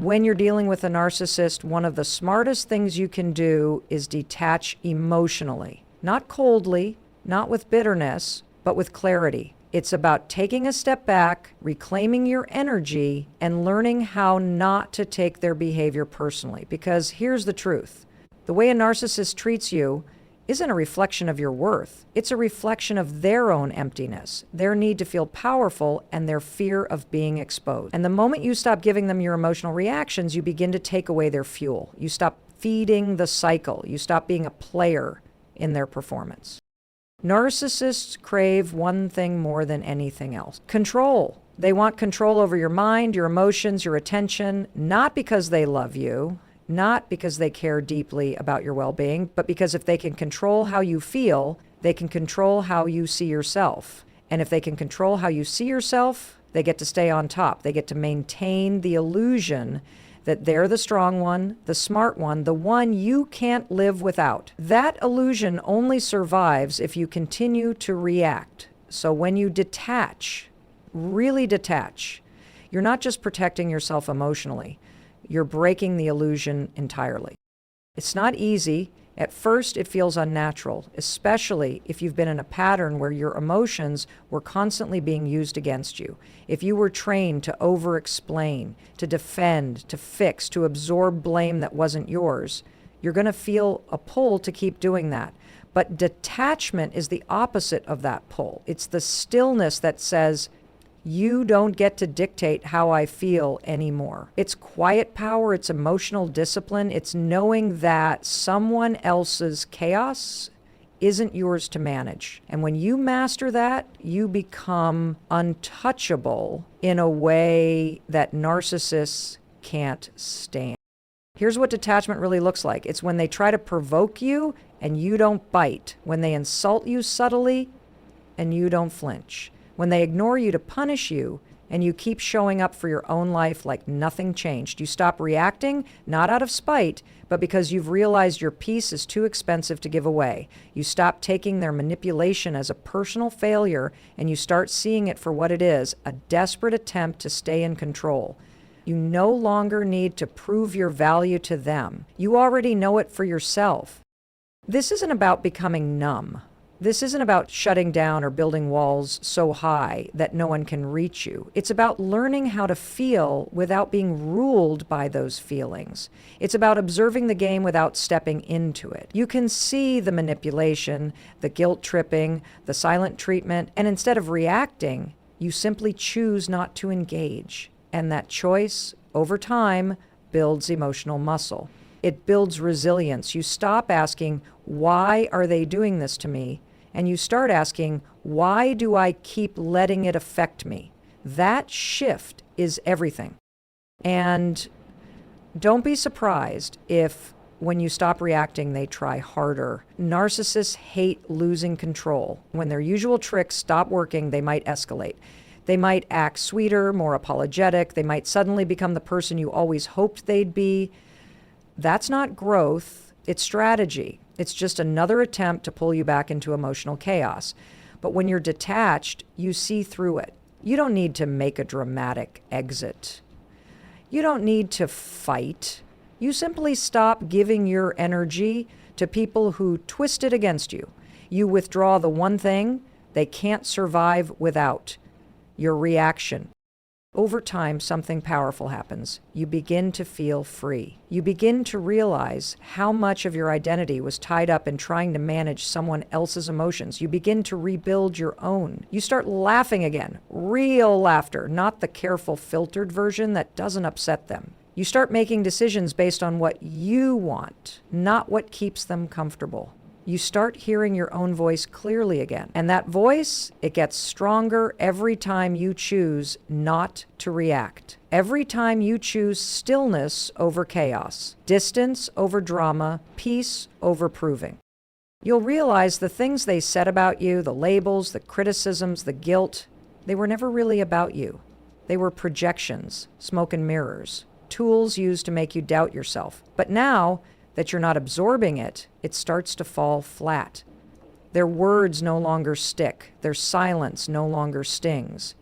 When you're dealing with a narcissist, one of the smartest things you can do is detach emotionally. Not coldly, not with bitterness, but with clarity. It's about taking a step back, reclaiming your energy, and learning how not to take their behavior personally. Because here's the truth. The way a narcissist treats you isn't a reflection of your worth. It's a reflection of their own emptiness, their need to feel powerful, and their fear of being exposed. And the moment you stop giving them your emotional reactions, you begin to take away their fuel. You stop feeding the cycle. You stop being a player in their performance. Narcissists crave one thing more than anything else: control. They want control over your mind, your emotions, your attention, not because they love you, not because they care deeply about your well-being, but because if they can control how you feel, they can control how you see yourself. And if they can control how you see yourself, they get to stay on top. They get to maintain the illusion that they're the strong one, the smart one, the one you can't live without. That illusion only survives if you continue to react. So when you detach, really detach, you're not just protecting yourself emotionally, you're breaking the illusion entirely. It's not easy. At first, it feels unnatural, especially if you've been in a pattern where your emotions were constantly being used against you. If you were trained to over-explain, to defend, to fix, to absorb blame that wasn't yours, you're going to feel a pull to keep doing that. But detachment is the opposite of that pull. It's the stillness that says, you don't get to dictate how I feel anymore. It's quiet power, it's emotional discipline, it's knowing that someone else's chaos isn't yours to manage. And when you master that, you become untouchable in a way that narcissists can't stand. Here's what detachment really looks like. It's when they try to provoke you and you don't bite, when they insult you subtly and you don't flinch, when they ignore you to punish you and you keep showing up for your own life like nothing changed. You stop reacting, not out of spite, but because you've realized your peace is too expensive to give away. You stop taking their manipulation as a personal failure and you start seeing it for what it is, a desperate attempt to stay in control. You no longer need to prove your value to them. You already know it for yourself. This isn't about becoming numb. This isn't about shutting down or building walls so high that no one can reach you. It's about learning how to feel without being ruled by those feelings. It's about observing the game without stepping into it. You can see the manipulation, the guilt tripping, the silent treatment, and instead of reacting, you simply choose not to engage. And that choice, over time, builds emotional muscle. It builds resilience. You stop asking, why are they doing this to me? And you start asking, why do I keep letting it affect me? That shift is everything. And don't be surprised if when you stop reacting, they try harder. Narcissists hate losing control. When their usual tricks stop working, they might escalate. They might act sweeter, more apologetic. They might suddenly become the person you always hoped they'd be. That's not growth, it's strategy. It's just another attempt to pull you back into emotional chaos. But when you're detached, you see through it. You don't need to make a dramatic exit. You don't need to fight. You simply stop giving your energy to people who twist it against you. You withdraw the one thing they can't survive without: your reaction. Over time, something powerful happens. You begin to feel free. You begin to realize how much of your identity was tied up in trying to manage someone else's emotions. You begin to rebuild your own. You start laughing again, real laughter, not the careful, filtered version that doesn't upset them. You start making decisions based on what you want, not what keeps them comfortable. You start hearing your own voice clearly again. And that voice, it gets stronger every time you choose not to react. Every time you choose stillness over chaos, distance over drama, peace over proving. You'll realize the things they said about you, the labels, the criticisms, the guilt, they were never really about you. They were projections, smoke and mirrors, tools used to make you doubt yourself. But now that you're not absorbing it, it starts to fall flat. Their words no longer stick. Their silence no longer stings.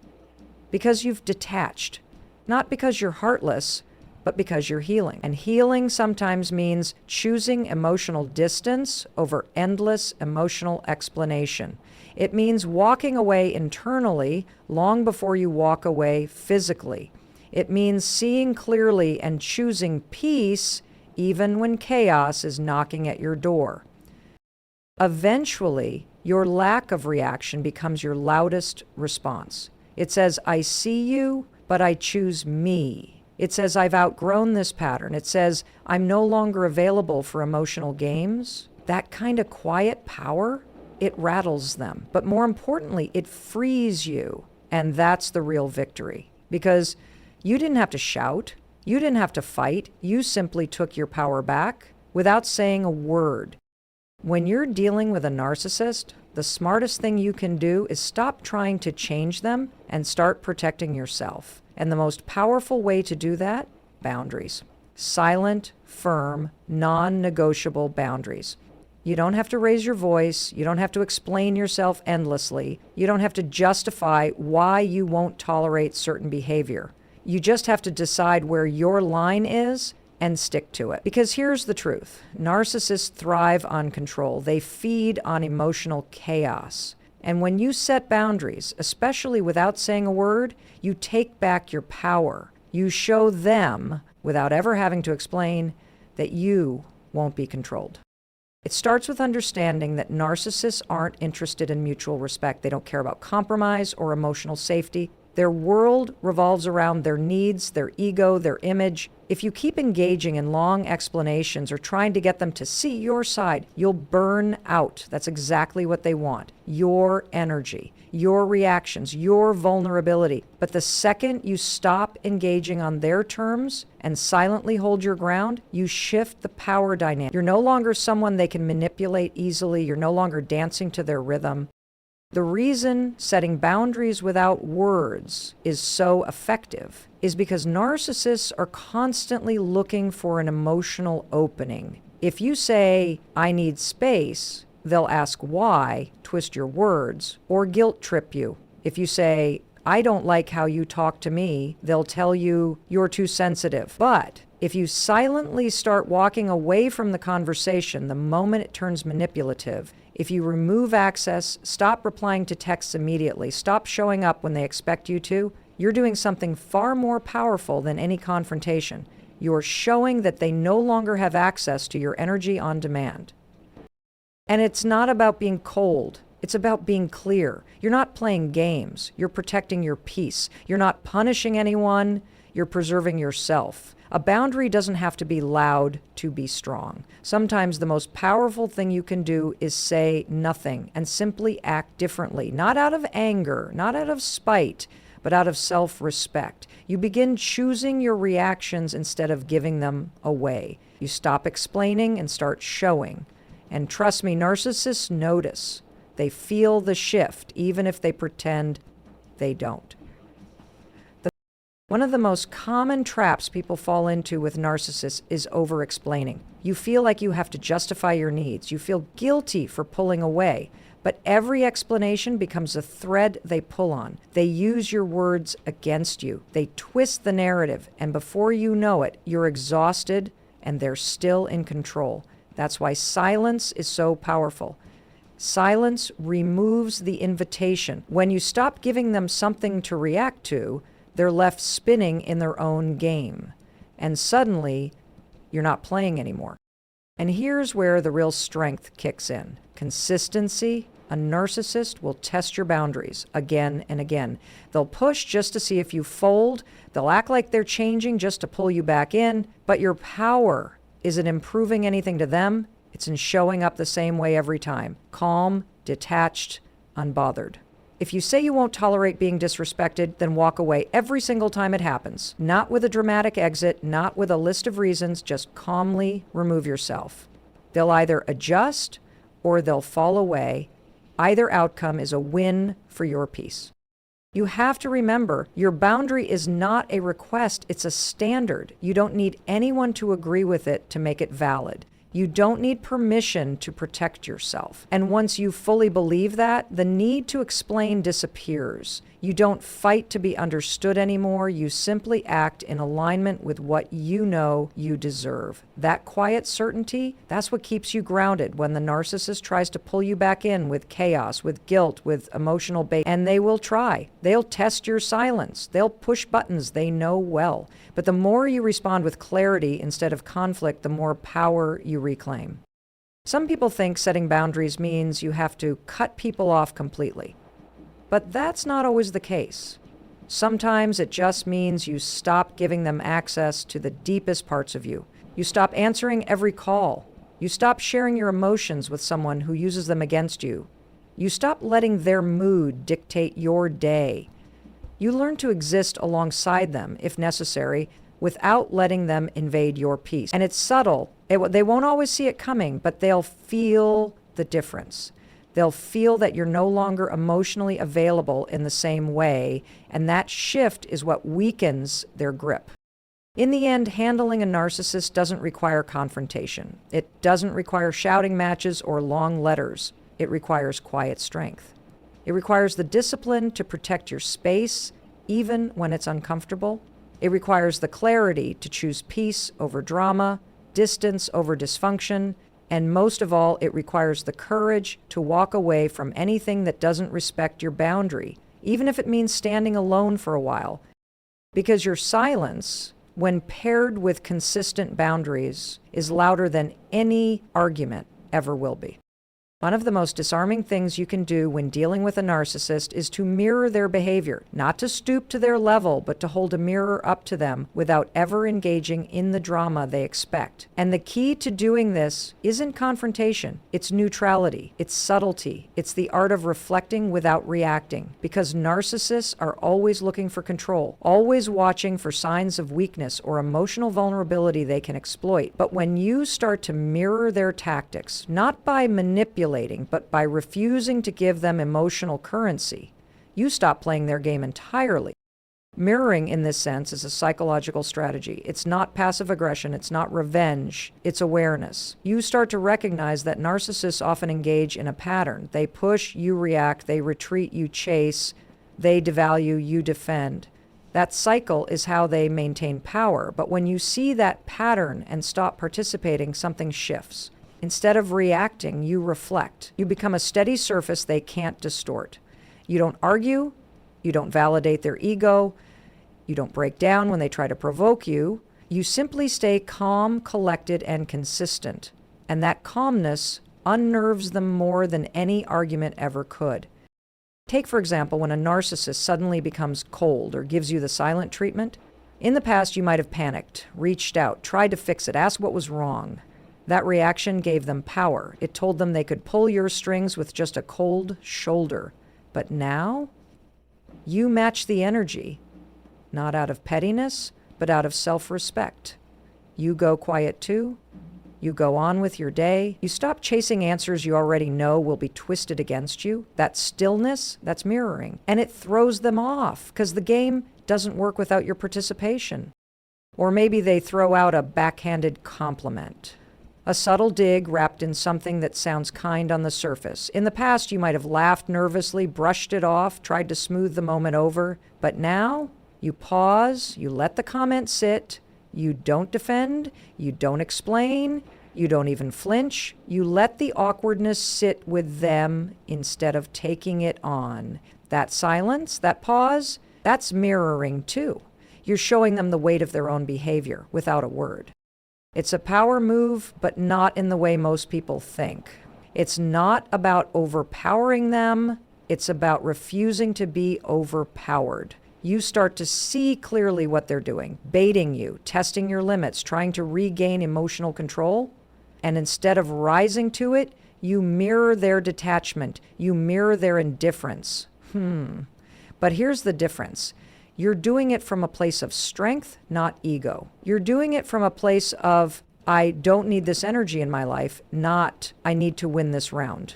Because you've detached. Not because you're heartless, but because you're healing. And healing sometimes means choosing emotional distance over endless emotional explanation. It means walking away internally long before you walk away physically. It means seeing clearly and choosing peace even when chaos is knocking at your door. Eventually, your lack of reaction becomes your loudest response. It says, I see you, but I choose me. It says, I've outgrown this pattern. It says, I'm no longer available for emotional games. That kind of quiet power, it rattles them. But more importantly, it frees you. And that's the real victory. Because you didn't have to shout. You didn't have to fight. You simply took your power back without saying a word. When you're dealing with a narcissist, the smartest thing you can do is stop trying to change them and start protecting yourself. And the most powerful way to do that? Boundaries. Silent, firm, non-negotiable boundaries. You don't have to raise your voice. You don't have to explain yourself endlessly. You don't have to justify why you won't tolerate certain behavior. You just have to decide where your line is and stick to it. Because here's the truth. Narcissists thrive on control. They feed on emotional chaos. And when you set boundaries, especially without saying a word, you take back your power. You show them, without ever having to explain, that you won't be controlled. It starts with understanding that narcissists aren't interested in mutual respect. They don't care about compromise or emotional safety. Their world revolves around their needs, their ego, their image. If you keep engaging in long explanations or trying to get them to see your side, you'll burn out. That's exactly what they want. Your energy, your reactions, your vulnerability. But the second you stop engaging on their terms and silently hold your ground, you shift the power dynamic. You're no longer someone they can manipulate easily. You're no longer dancing to their rhythm. The reason setting boundaries without words is so effective is because narcissists are constantly looking for an emotional opening. If you say, I need space, they'll ask why, twist your words, or guilt trip you. If you say, I don't like how you talk to me, they'll tell you you're too sensitive. But if you silently start walking away from the conversation the moment it turns manipulative, if you remove access, stop replying to texts immediately, stop showing up when they expect you to, you're doing something far more powerful than any confrontation. You're showing that they no longer have access to your energy on demand. And it's not about being cold. It's about being clear. You're not playing games. You're protecting your peace. You're not punishing anyone. You're preserving yourself. A boundary doesn't have to be loud to be strong. Sometimes the most powerful thing you can do is say nothing and simply act differently, not out of anger, not out of spite, but out of self-respect. You begin choosing your reactions instead of giving them away. You stop explaining and start showing. And trust me, narcissists notice. They feel the shift, even if they pretend they don't. One of the most common traps people fall into with narcissists is over-explaining. You feel like you have to justify your needs. You feel guilty for pulling away. But every explanation becomes a thread they pull on. They use your words against you. They twist the narrative. And before you know it, you're exhausted and they're still in control. That's why silence is so powerful. Silence removes the invitation. When you stop giving them something to react to, they're left spinning in their own game. And suddenly, you're not playing anymore. And here's where the real strength kicks in. Consistency. A narcissist will test your boundaries again and again. They'll push just to see if you fold. They'll act like they're changing just to pull you back in. But your power isn't improving anything to them. It's in showing up the same way every time. Calm, detached, unbothered. If you say you won't tolerate being disrespected, then walk away every single time it happens. Not with a dramatic exit, not with a list of reasons, just calmly remove yourself. They'll either adjust or they'll fall away. Either outcome is a win for your peace. You have to remember, your boundary is not a request, it's a standard. You don't need anyone to agree with it to make it valid. You don't need permission to protect yourself. And once you fully believe that, the need to explain disappears. You don't fight to be understood anymore. You simply act in alignment with what you know you deserve. That quiet certainty, that's what keeps you grounded when the narcissist tries to pull you back in with chaos, with guilt, with emotional bait. And they will try. They'll test your silence. They'll push buttons they know well. But the more you respond with clarity instead of conflict, the more power you reclaim. Some people think setting boundaries means you have to cut people off completely. But that's not always the case. Sometimes it just means you stop giving them access to the deepest parts of you. You stop answering every call. You stop sharing your emotions with someone who uses them against you. You stop letting their mood dictate your day. You learn to exist alongside them, if necessary, without letting them invade your peace. And it's subtle. They won't always see it coming, but they'll feel the difference. They'll feel that you're no longer emotionally available in the same way, and that shift is what weakens their grip. In the end, handling a narcissist doesn't require confrontation. It doesn't require shouting matches or long letters. It requires quiet strength. It requires the discipline to protect your space, even when it's uncomfortable. It requires the clarity to choose peace over drama, distance over dysfunction, and most of all, it requires the courage to walk away from anything that doesn't respect your boundary, even if it means standing alone for a while. Because your silence, when paired with consistent boundaries, is louder than any argument ever will be. One of the most disarming things you can do when dealing with a narcissist is to mirror their behavior, not to stoop to their level, but to hold a mirror up to them without ever engaging in the drama they expect. And the key to doing this isn't confrontation, it's neutrality, it's subtlety, it's the art of reflecting without reacting, because narcissists are always looking for control, always watching for signs of weakness or emotional vulnerability they can exploit. But when you start to mirror their tactics, not by manipulating, but by refusing to give them emotional currency, you stop playing their game entirely. Mirroring, in this sense, is a psychological strategy. It's not passive aggression, it's not revenge, it's awareness. You start to recognize that narcissists often engage in a pattern. They push, you react, they retreat, you chase, they devalue, you defend. That cycle is how they maintain power. But when you see that pattern and stop participating, something shifts. Instead of reacting, you reflect. You become a steady surface they can't distort. You don't argue. You don't validate their ego. You don't break down when they try to provoke you. You simply stay calm, collected, and consistent. And that calmness unnerves them more than any argument ever could. Take, for example, when a narcissist suddenly becomes cold or gives you the silent treatment. In the past, you might have panicked, reached out, tried to fix it, asked what was wrong. That reaction gave them power. It told them they could pull your strings with just a cold shoulder. But now, you match the energy, not out of pettiness, but out of self-respect. You go quiet too. You go on with your day. You stop chasing answers you already know will be twisted against you. That stillness, that's mirroring. And it throws them off because the game doesn't work without your participation. Or maybe they throw out a backhanded compliment. A subtle dig wrapped in something that sounds kind on the surface. In the past, you might have laughed nervously, brushed it off, tried to smooth the moment over. But now, you pause, you let the comment sit, you don't defend, you don't explain, you don't even flinch. You let the awkwardness sit with them instead of taking it on. That silence, that pause, that's mirroring too. You're showing them the weight of their own behavior without a word. It's a power move, but not in the way most people think. It's not about overpowering them. It's about refusing to be overpowered. You start to see clearly what they're doing, baiting you, testing your limits, trying to regain emotional control. And instead of rising to it, you mirror their detachment. You mirror their indifference. But here's the difference. You're doing it from a place of strength, not ego. You're doing it from a place of, I don't need this energy in my life, not, I need to win this round.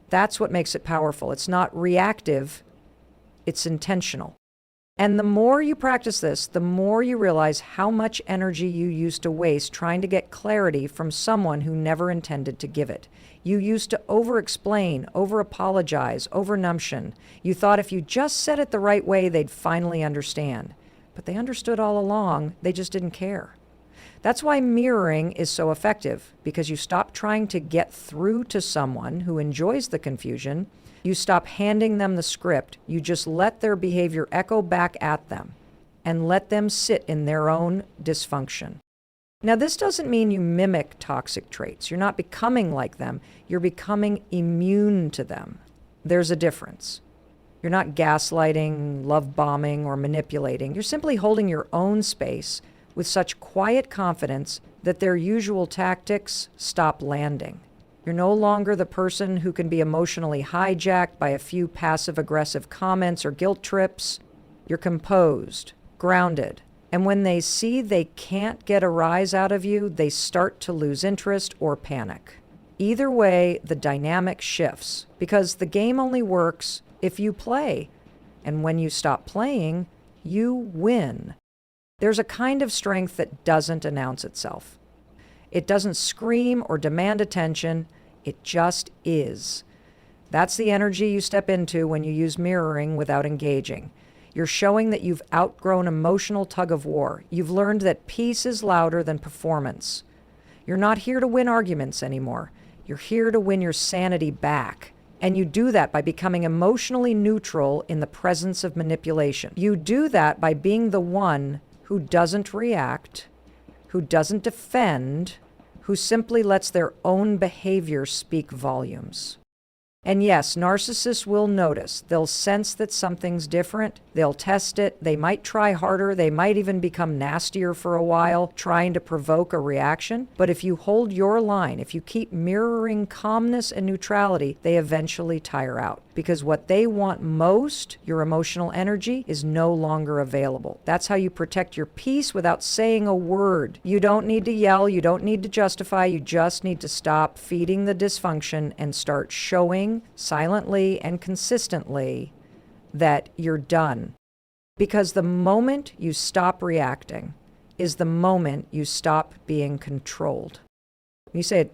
That's what makes it powerful. It's not reactive, it's intentional. And the more you practice this, the more you realize how much energy you used to waste trying to get clarity from someone who never intended to give it. You used to over-explain, over-apologize, over-numbtion. You thought if you just said it the right way, they'd finally understand. But they understood all along, they just didn't care. That's why mirroring is so effective, because you stop trying to get through to someone who enjoys the confusion. You stop handing them the script. You just let their behavior echo back at them and let them sit in their own dysfunction. Now, this doesn't mean you mimic toxic traits. You're not becoming like them. You're becoming immune to them. There's a difference. You're not gaslighting, love bombing, or manipulating. You're simply holding your own space with such quiet confidence that their usual tactics stop landing. You're no longer the person who can be emotionally hijacked by a few passive-aggressive comments or guilt trips. You're composed, grounded, and when they see they can't get a rise out of you, they start to lose interest or panic. Either way, the dynamic shifts, because the game only works if you play, and when you stop playing, you win. There's a kind of strength that doesn't announce itself. It doesn't scream or demand attention. It just is. That's the energy you step into when you use mirroring without engaging. You're showing that you've outgrown emotional tug of war. You've learned that peace is louder than performance. You're not here to win arguments anymore. You're here to win your sanity back. And you do that by becoming emotionally neutral in the presence of manipulation. You do that by being the one who doesn't react, who doesn't defend, who simply lets their own behavior speak volumes. And yes, narcissists will notice. They'll sense that something's different. They'll test it. They might try harder. They might even become nastier for a while, trying to provoke a reaction. But if you hold your line, if you keep mirroring calmness and neutrality, they eventually tire out. Because what they want most, your emotional energy, is no longer available. That's how you protect your peace without saying a word. You don't need to yell. You don't need to justify. You just need to stop feeding the dysfunction and start showing silently and consistently that you're done. Because the moment you stop reacting is the moment you stop being controlled. You say,